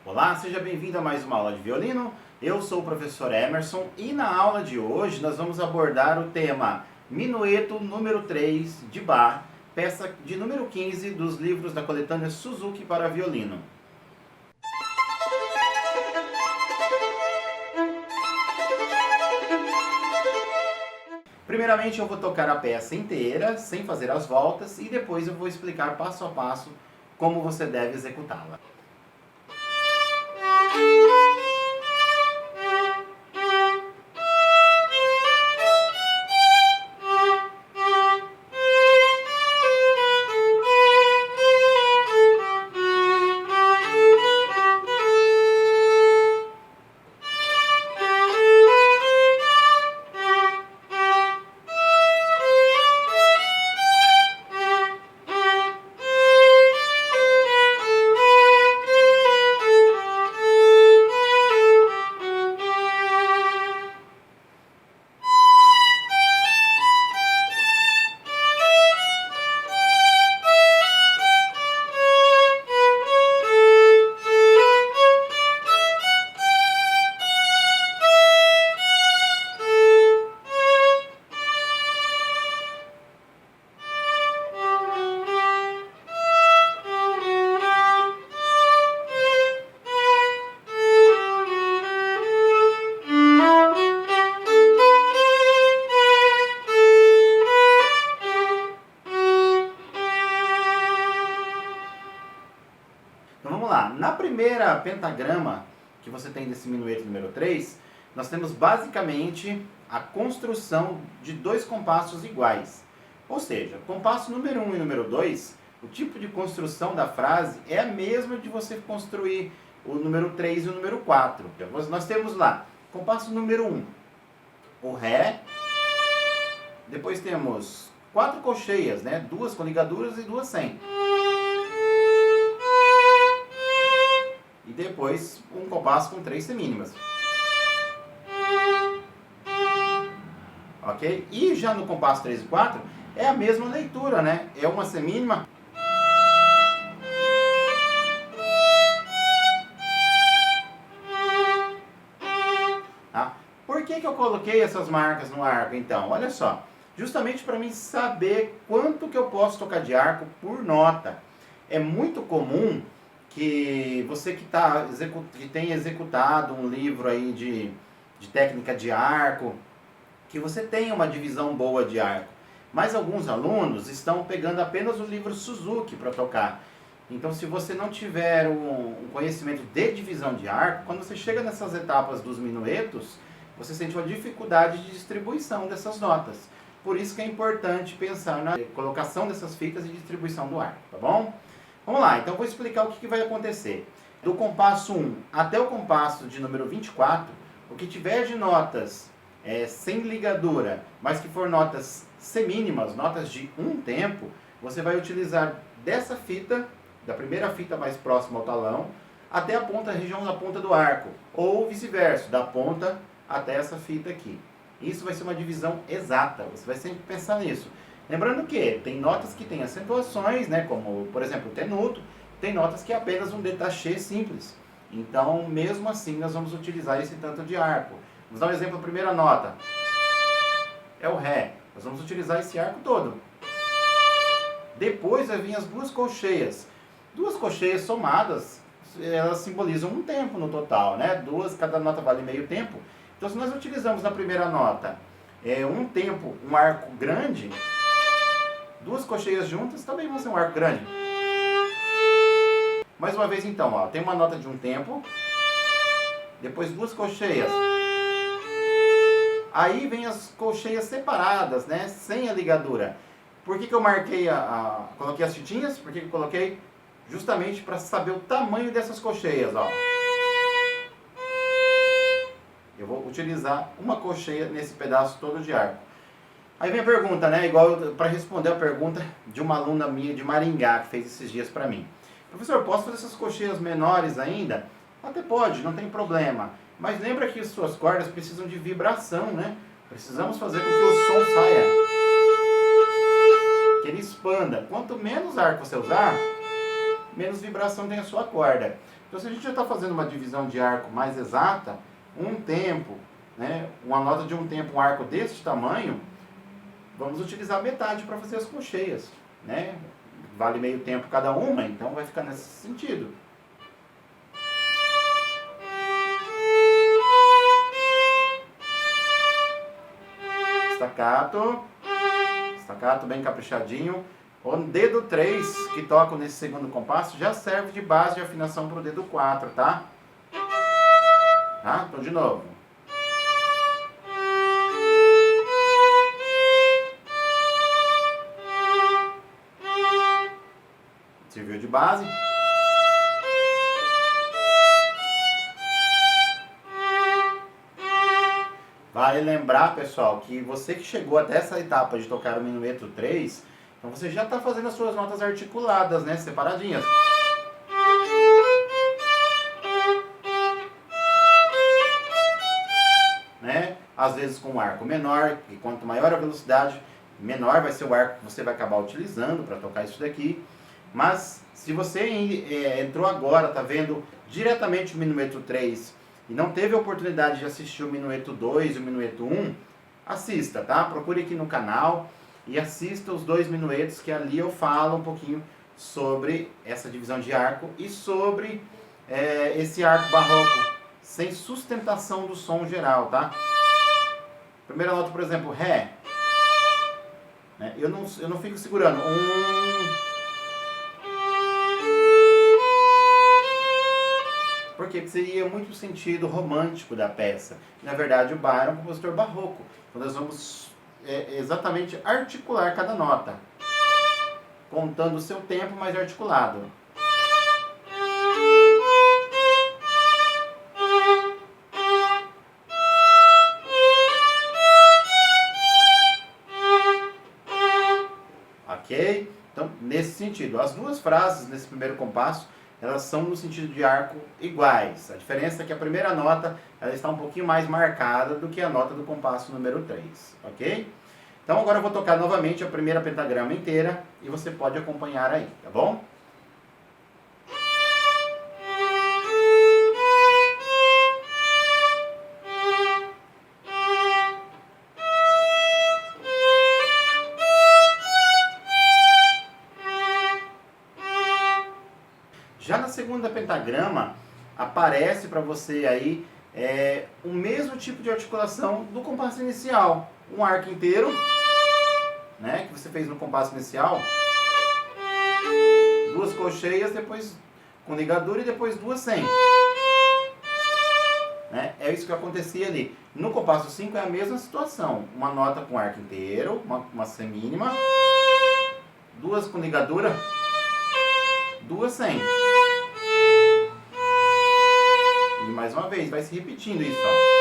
Olá, seja bem-vindo a mais uma aula de violino. Eu sou o professor Emerson e na aula de hoje nós vamos abordar o tema Minueto número 3 de Bach, peça de número 15 dos livros da coletânea Suzuki para violino. Primeiramente eu vou tocar a peça inteira, sem fazer as voltas, e depois eu vou explicar passo a passo como você deve executá-la. Então vamos lá, na primeira pentagrama que você tem desse minueto número 3, nós temos basicamente a construção de dois compassos iguais. Ou seja, compasso número 1 e número 2, o tipo de construção da frase é a mesma de você construir o número 3 e o número 4. Nós temos lá, compasso número 1, o Ré, depois temos 4 colcheias, né? 2 com ligaduras e 2 sem. E depois um compasso com 3 semínimas. Ok? E já no compasso 3 e 4 é a mesma leitura, né? É uma semínima. Tá? Por que eu coloquei essas marcas no arco então? Olha só. Justamente para mim saber quanto que eu posso tocar de arco por nota. É muito comum que você que tem executado um livro aí de técnica de arco, que você tenha uma divisão boa de arco. Mas alguns alunos estão pegando apenas o livro Suzuki para tocar. Então, se você não tiver um conhecimento de divisão de arco, quando você chega nessas etapas dos minuetos, você sente uma dificuldade de distribuição dessas notas. Por isso que é importante pensar na colocação dessas fitas e distribuição do arco, tá bom? Vamos lá, então vou explicar o que vai acontecer. Do compasso 1 até o compasso de número 24, o que tiver de notas sem ligadura, mas que for notas semínimas, notas de um tempo, você vai utilizar dessa fita, da primeira fita mais próxima ao talão, até a região da ponta do arco, ou vice-versa, da ponta até essa fita aqui. Isso vai ser uma divisão exata, você vai sempre pensar nisso. Lembrando que tem notas que têm acentuações, né, como, por exemplo, o tenuto, tem notas que é apenas um détaché simples. Então, mesmo assim, nós vamos utilizar esse tanto de arco. Vamos dar um exemplo, a primeira nota é o Ré. Nós vamos utilizar esse arco todo. Depois vai vir as duas colcheias. Duas colcheias somadas, elas simbolizam um tempo no total, né? Cada nota vale meio tempo. Então, se nós utilizamos na primeira nota um tempo, um arco grande, duas colcheias juntas também vão ser um arco grande. Mais uma vez então, ó, tem uma nota de um tempo, depois duas colcheias. Aí vem as colcheias separadas, né, sem a ligadura. Por que eu marquei coloquei as fitinhas? Por que eu coloquei? Justamente para saber o tamanho dessas colcheias, ó. Eu vou utilizar uma colcheia nesse pedaço todo de arco. Aí vem a pergunta, né? Igual para responder a pergunta de uma aluna minha de Maringá, que fez esses dias para mim. Professor, posso fazer essas colcheias menores ainda? Até pode, não tem problema. Mas lembra que as suas cordas precisam de vibração, né? Precisamos fazer com que o som saia. Que ele expanda. Quanto menos arco você usar, menos vibração tem a sua corda. Então, se a gente já está fazendo uma divisão de arco mais exata, um tempo, né, uma nota de um tempo, um arco desse tamanho, vamos utilizar metade para fazer as colcheias, né? Vale meio tempo cada uma, então vai ficar nesse sentido. Staccato, staccato bem caprichadinho. O dedo 3 que toca nesse segundo compasso já serve de base de afinação para o dedo 4, tá? Tá? Então de novo. Serviu de base. Vale lembrar, pessoal, que você que chegou até essa etapa de tocar o minueto 3, então você já está fazendo as suas notas articuladas, né? Separadinhas. Né? Às vezes com um arco menor, e quanto maior a velocidade, menor vai ser o arco que você vai acabar utilizando para tocar isso daqui. Mas se você entrou agora, está vendo diretamente o minueto 3 e não teve a oportunidade de assistir o minueto 2 e o minueto 1, assista, tá? Procure aqui no canal e assista os 2 minuetos, que ali eu falo um pouquinho sobre essa divisão de arco e sobre esse arco barroco sem sustentação do som geral, tá? Primeira nota, por exemplo, Ré. Né? Eu não fico segurando. Porque seria muito o sentido romântico da peça. Na verdade, o Bach era um compositor barroco. Então nós vamos exatamente articular cada nota, contando o seu tempo, mas articulado. Ok? Então, nesse sentido, as duas frases nesse primeiro compasso, elas são no sentido de arco iguais. A diferença é que a primeira nota ela está um pouquinho mais marcada do que a nota do compasso número 3, ok? Então agora eu vou tocar novamente a primeira pentagrama inteira e você pode acompanhar aí, tá bom? Já na segunda pentagrama, aparece para você aí o mesmo tipo de articulação do compasso inicial. Um arco inteiro, né, que você fez no compasso inicial. Duas colcheias, depois com ligadura e depois duas sem. Né? É isso que acontecia ali. No compasso 5 é a mesma situação. Uma nota com arco inteiro, uma semínima. Duas com ligadura, duas sem. E mais uma vez, vai se repetindo isso, ó.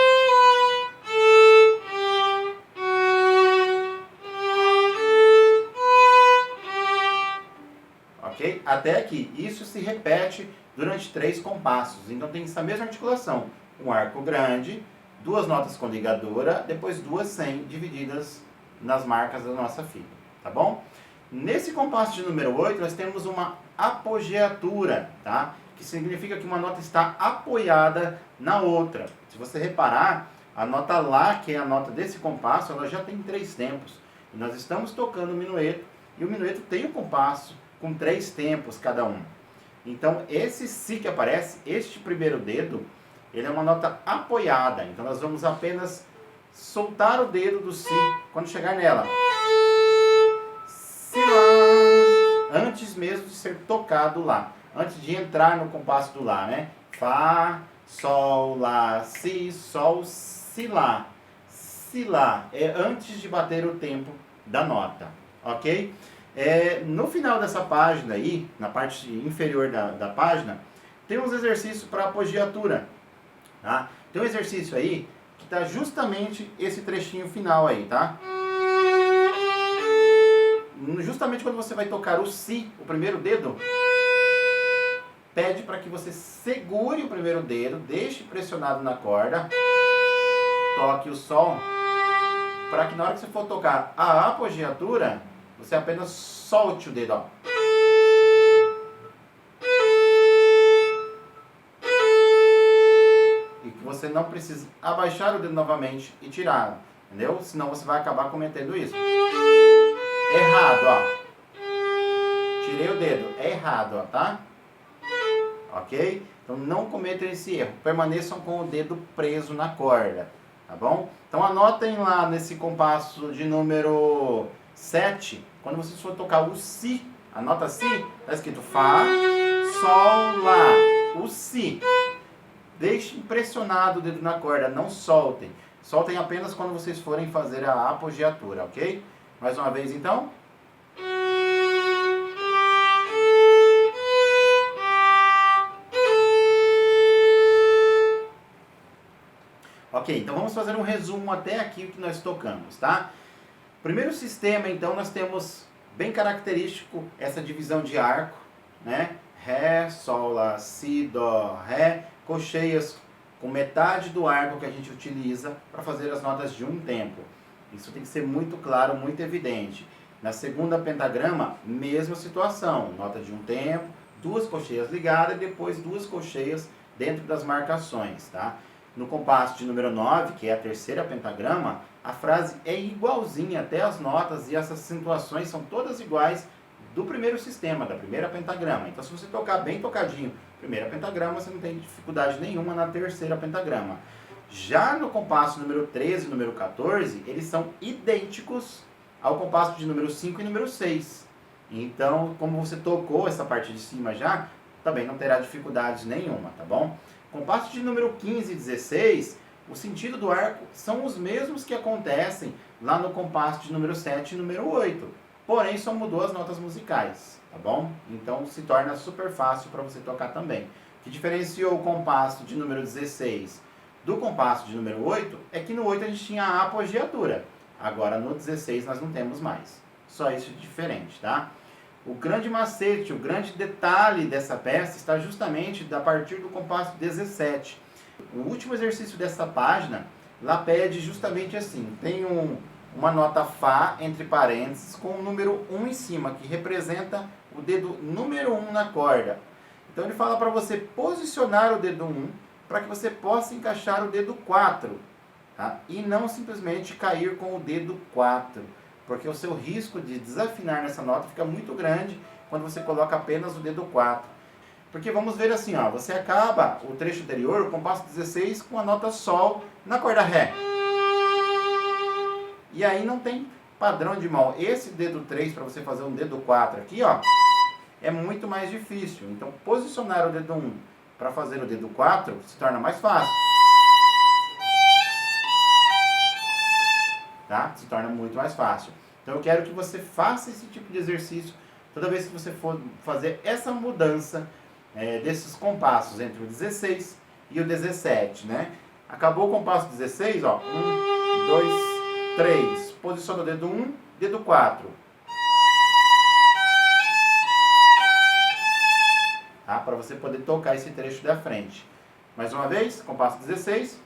Ok? Até aqui. Isso se repete durante 3 compassos. Então tem essa mesma articulação. Um arco grande, duas notas com ligadura, depois duas sem, divididas nas marcas da nossa fita. Tá bom? Nesse compasso de número 8, nós temos uma apogeatura, tá? Que significa que uma nota está apoiada na outra. Se você reparar, a nota Lá, que é a nota desse compasso, ela já tem 3 tempos. E nós estamos tocando o minueto, e o minueto tem um compasso com 3 tempos cada um. Então, esse Si que aparece, este primeiro dedo, ele é uma nota apoiada. Então, nós vamos apenas soltar o dedo do Si quando chegar nela. Si, Lá. Antes mesmo de ser tocado Lá. Antes de entrar no compasso do Lá, né? Fá, Sol, Lá, Si, Sol, Si, Lá. Si, Lá. É antes de bater o tempo da nota. Ok? No final dessa página aí, na parte inferior da página, tem uns exercícios para apogeatura. Tá? Tem um exercício aí que está justamente esse trechinho final aí, tá? Justamente quando você vai tocar o Si, o primeiro dedo, pede para que você segure o primeiro dedo, deixe pressionado na corda, toque o Sol, para que na hora que você for tocar a apogeatura, você apenas solte o dedo, ó. você não precisa abaixar o dedo novamente e tirá-lo, entendeu? Senão você vai acabar cometendo isso. Errado, ó. Tirei o dedo, é errado, ó, tá? Ok? Então não cometam esse erro, permaneçam com o dedo preso na corda, tá bom? Então anotem lá nesse compasso de número 7, quando vocês for tocar o Si, anota Si, tá escrito Fá, Sol, Lá, o Si. Deixem pressionado o dedo na corda, não soltem. Soltem apenas quando vocês forem fazer a apogiatura, ok? Mais uma vez então. Ok, então vamos fazer um resumo até aqui o que nós tocamos, tá? Primeiro sistema, então, nós temos bem característico essa divisão de arco, né? Ré, Sol, Lá, Si, Dó, Ré, colcheias com metade do arco que a gente utiliza para fazer as notas de um tempo. Isso tem que ser muito claro, muito evidente. Na segunda pentagrama, mesma situação, nota de um tempo, duas colcheias ligadas e depois duas colcheias dentro das marcações, tá? No compasso de número 9, que é a terceira pentagrama, a frase é igualzinha, até as notas e essas acentuações são todas iguais do primeiro sistema, da primeira pentagrama. Então, se você tocar bem tocadinho primeira pentagrama, você não tem dificuldade nenhuma na terceira pentagrama. Já no compasso número 13 e número 14, eles são idênticos ao compasso de número 5 e número 6. Então, como você tocou essa parte de cima já, também não terá dificuldade nenhuma, tá bom? Compasso de número 15 e 16, o sentido do arco são os mesmos que acontecem lá no compasso de número 7 e número 8. Porém, só mudou as notas musicais, tá bom? Então, se torna super fácil para você tocar também. O que diferenciou o compasso de número 16 do compasso de número 8 é que no 8 a gente tinha a apogiatura. Agora, no 16 nós não temos mais. Só isso de diferente, tá? O grande macete, o grande detalhe dessa peça está justamente a partir do compasso 17. O último exercício dessa página, lá pede justamente assim, tem uma nota Fá entre parênteses com o número 1 em cima, que representa o dedo número 1 na corda. Então ele fala para você posicionar o dedo 1 para que você possa encaixar o dedo 4, tá? E não simplesmente cair com o dedo 4. Porque o seu risco de desafinar nessa nota fica muito grande quando você coloca apenas o dedo 4. Porque vamos ver assim, ó, você acaba o trecho anterior, o compasso 16, com a nota Sol na corda Ré. E aí não tem padrão de mão. Esse dedo 3 para você fazer um dedo 4 aqui, ó, é muito mais difícil. Então posicionar o dedo 1 para fazer o dedo 4 se torna mais fácil. Tá? Se torna muito mais fácil. Então eu quero que você faça esse tipo de exercício toda vez que você for fazer essa mudança desses compassos entre o 16 e o 17, né? Acabou o compasso 16, ó, 1, 2, 3, posiciona o dedo 1, dedo 4. Tá? Para você poder tocar esse trecho da frente. Mais uma vez, compasso 16.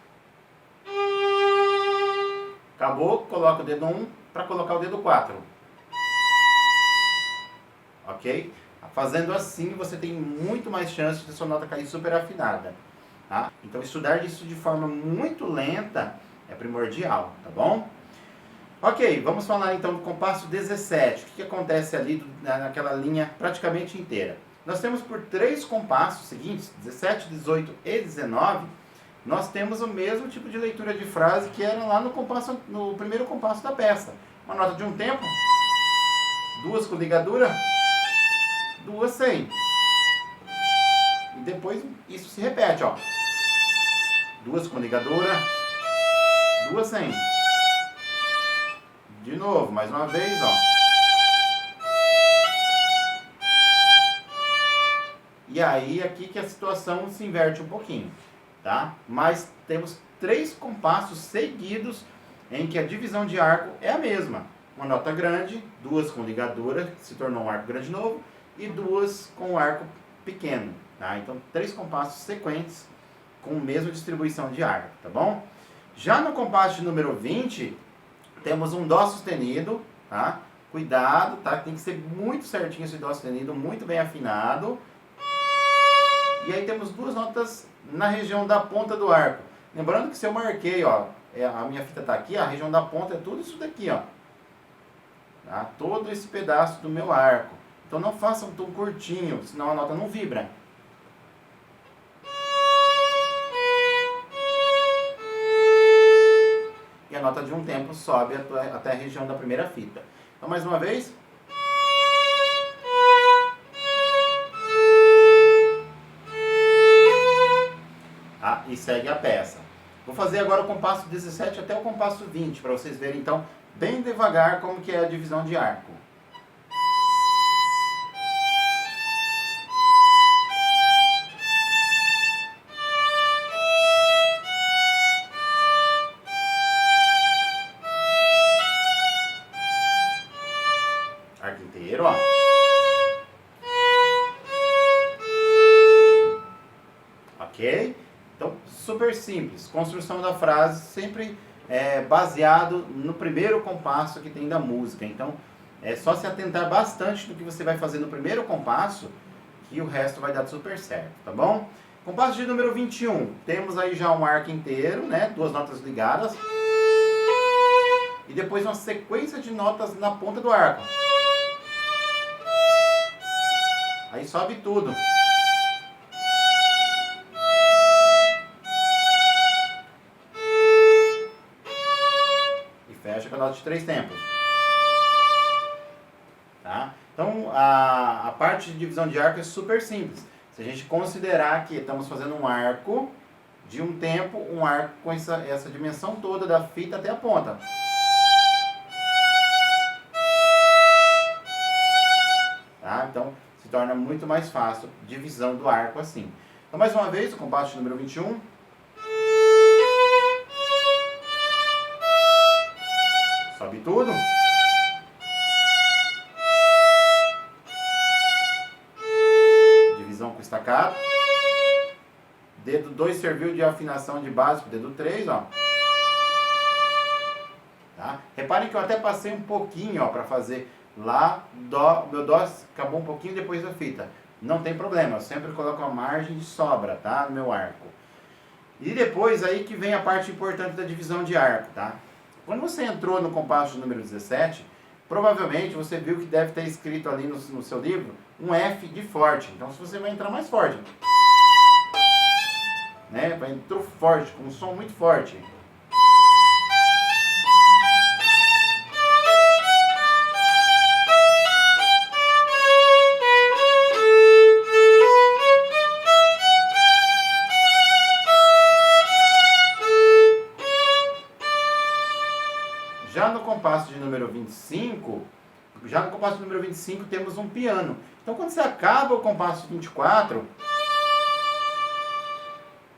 Acabou, coloca o dedo 1 para colocar o dedo 4. Ok? Fazendo assim, você tem muito mais chance de sua nota cair super afinada. Tá? Então, estudar isso de forma muito lenta é primordial, tá bom? Ok, vamos falar então do compasso 17. O que acontece ali naquela linha praticamente inteira? Nós temos por 3 compassos seguintes, 17, 18 e 19, nós temos o mesmo tipo de leitura de frase que era lá no primeiro compasso da peça. Uma nota de um tempo, duas com ligadura, duas sem. E depois isso se repete, ó. Duas com ligadura, duas sem. De novo, mais uma vez, ó. E aí aqui que a situação se inverte um pouquinho, tá? Mas temos 3 compassos seguidos em que a divisão de arco é a mesma. Uma nota grande, duas com ligadura, que se tornou um arco grande novo, e duas com arco pequeno, tá? Então 3 compassos sequentes com a mesma distribuição de arco, tá bom? Já no compasso de número 20, temos um Dó sustenido, tá? Cuidado, tá? Tem que ser muito certinho esse Dó sustenido, muito bem afinado. E aí temos 2 notas na região da ponta do arco. Lembrando que se eu marquei, ó, a minha fita está aqui, a região da ponta é tudo isso daqui, ó. Tá? Todo esse pedaço do meu arco. Então não faça um tom curtinho, senão a nota não vibra. E a nota de um tempo sobe até a região da primeira fita. Então mais uma vez. Tá? E segue a peça. Vou fazer agora o compasso 17 até o compasso 20, para vocês verem então bem devagar como que é a divisão de arco. Arco inteiro, ó. Ok? Então, super simples. Construção da frase sempre baseado no primeiro compasso que tem da música. Então, é só se atentar bastante no que você vai fazer no primeiro compasso, que o resto vai dar super certo, tá bom? Compasso de número 21. Temos aí já um arco inteiro, né? Duas notas ligadas. E depois uma sequência de notas na ponta do arco. Aí sobe tudo. E fecha com a nota de 3 tempos. Tá? Então, a parte de divisão de arco é super simples. Se a gente considerar que estamos fazendo um arco de um tempo, um arco com essa dimensão toda da fita até a ponta. Tá? Então, se torna muito mais fácil a divisão do arco assim. Então, mais uma vez, o compasso número 21. Sobe tudo. Divisão com estacato. Dedo 2 serviu de afinação de básico, dedo 3, ó. Tá? Reparem que eu até passei um pouquinho, ó, para fazer lá, dó, meu dó acabou um pouquinho depois da fita. Não tem problema, eu sempre coloco uma margem de sobra, tá? No meu arco. E depois aí que vem a parte importante da divisão de arco, tá? Quando você entrou no compasso número 17, provavelmente você viu que deve ter escrito ali no seu livro um F de forte. Então se você vai entrar mais forte, né? Entrou forte, com um som muito forte. Já no compasso de número 25, temos um piano. Então quando você acaba o compasso 24,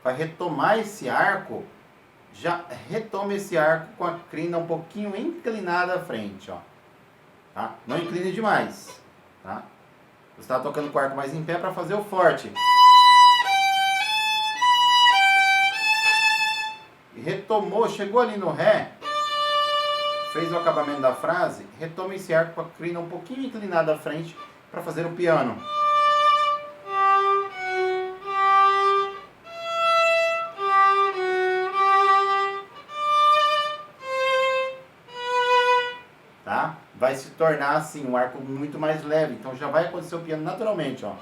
vai retomar esse arco, já retoma esse arco com a crina um pouquinho inclinada à frente, ó. Tá? Não incline demais, tá? Você está tocando com o arco mais em pé para fazer o forte. E retomou, chegou ali no Ré, fez o acabamento da frase, retoma esse arco com a crina um pouquinho inclinada à frente para fazer o piano. Tá? Vai se tornar assim um arco muito mais leve, então já vai acontecer o piano naturalmente, ó.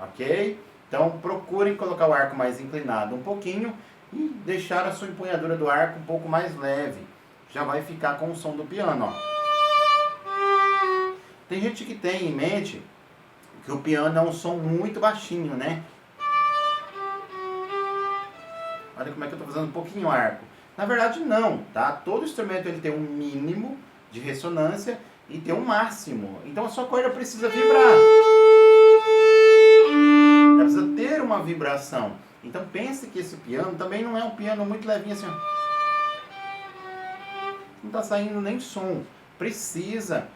Ok? Então procurem colocar o arco mais inclinado um pouquinho e deixar a sua empunhadura do arco um pouco mais leve. Já vai ficar com o som do piano, ó. Tem gente que tem em mente que o piano é um som muito baixinho, né? Olha como é que eu estou fazendo um pouquinho arco. Na verdade não, tá? Todo instrumento ele tem um mínimo de ressonância e tem um máximo. Então a sua corda precisa vibrar. Ela precisa ter uma vibração. Então pense que esse piano também não é um piano muito levinho assim, ó. Não está saindo nem som. Precisa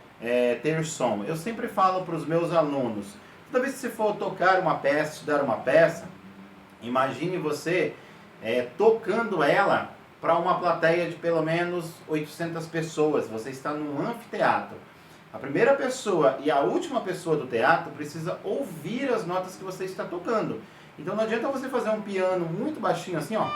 ter som. Eu sempre falo para os meus alunos, toda vez que você for tocar uma peça, estudar uma peça, imagine você tocando ela para uma plateia de pelo menos 800 pessoas. Você está num anfiteatro. A primeira pessoa e a última pessoa do teatro precisa ouvir as notas que você está tocando. Então não adianta você fazer um piano muito baixinho assim, ó.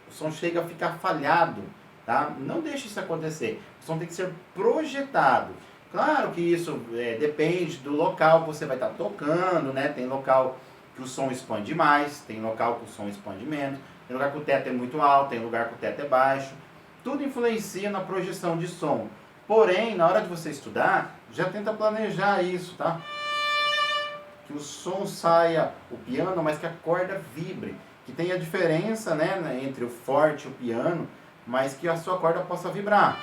O som chega a ficar falhado, tá? Não deixe isso acontecer. O som tem que ser projetado. Claro que isso depende do local que você vai estar tocando, né? Tem local que o som expande mais, tem local que o som expande menos, tem lugar que o teto é muito alto, tem lugar que o teto é baixo. Tudo influencia na projeção de som. Porém, na hora de você estudar, já tenta planejar isso, tá? Que o som saia, o piano, mas que a corda vibre. Que tenha diferença, né, entre o forte e o piano, mas que a sua corda possa vibrar.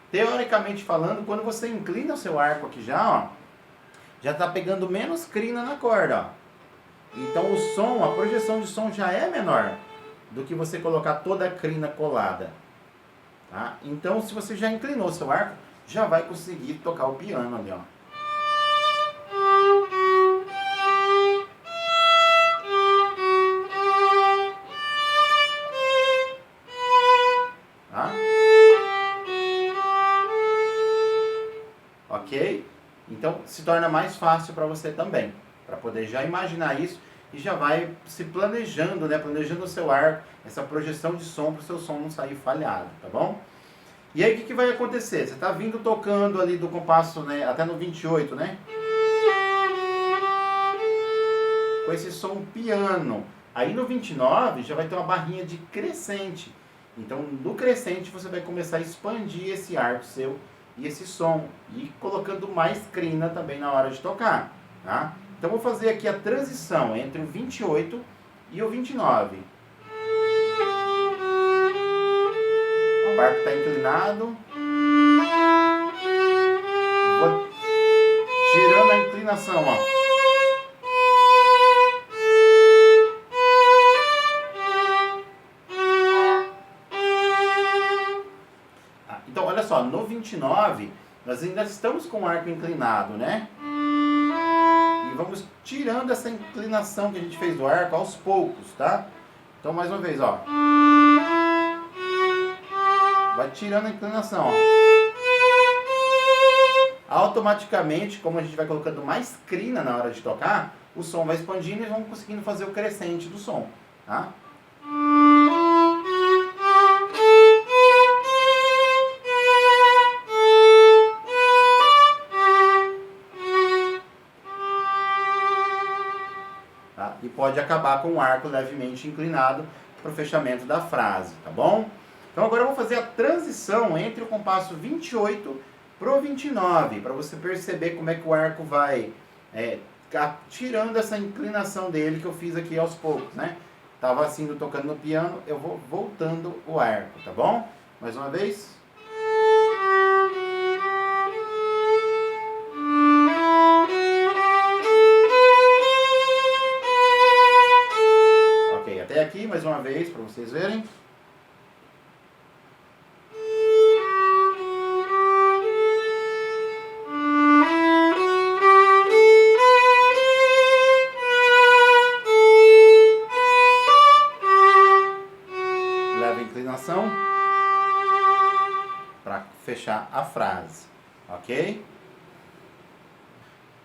Teoricamente falando, quando você inclina o seu arco aqui já, ó, já está pegando menos crina na corda, ó. Então o som, a projeção de som já é menor do que você colocar toda a crina colada. Tá? Então se você já inclinou o seu arco, já vai conseguir tocar o piano ali, ó. Tá? Ok? Então se torna mais fácil para você também, para poder já imaginar isso e já vai se planejando, né? Planejando o seu arco, essa projeção de som para o seu som não sair falhado, tá bom? E aí o que vai acontecer? Você está vindo tocando ali do compasso, né, até no 28, né? Com esse som piano. Aí no 29 já vai ter uma barrinha de crescente. Então no crescente você vai começar a expandir esse arco seu e esse som, e colocando mais crina também na hora de tocar, tá? Então vou fazer aqui a transição entre o 28 e o 29. O barco está inclinado. Vou tirando a inclinação, ó. Então, olha só, no 29, nós ainda estamos com o arco inclinado, né? E vamos tirando essa inclinação que a gente fez do arco aos poucos, tá? Então, mais uma vez, ó. Vai tirando a inclinação, ó. Automaticamente, como a gente vai colocando mais crina na hora de tocar, o som vai expandindo e vamos conseguindo fazer o crescente do som, tá? E pode acabar com o arco levemente inclinado para o fechamento da frase, tá bom? Então agora eu vou fazer a transição entre o compasso 28 para o 29, para você perceber como é que o arco vai tirando essa inclinação dele que eu fiz aqui aos poucos, né? Tava assim, tocando no piano, eu vou voltando o arco, tá bom? Mais uma vez. Ok, até aqui, mais uma vez, para vocês verem. Para fechar a frase, ok?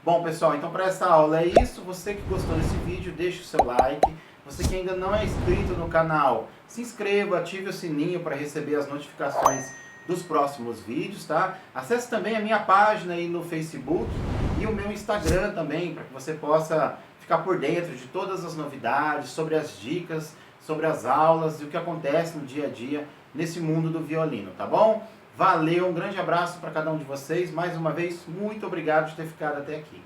Bom, pessoal, então para essa aula é isso. Você que gostou desse vídeo, deixe o seu like. Você que ainda não é inscrito no canal, se inscreva, ative o sininho para receber as notificações dos próximos vídeos, tá? Acesse também a minha página aí no Facebook e o meu Instagram também, para que você possa ficar por dentro de todas as novidades, sobre as dicas, sobre as aulas e o que acontece no dia a dia nesse mundo do violino, tá bom? Valeu, um grande abraço para cada um de vocês. Mais uma vez, muito obrigado por ter ficado até aqui.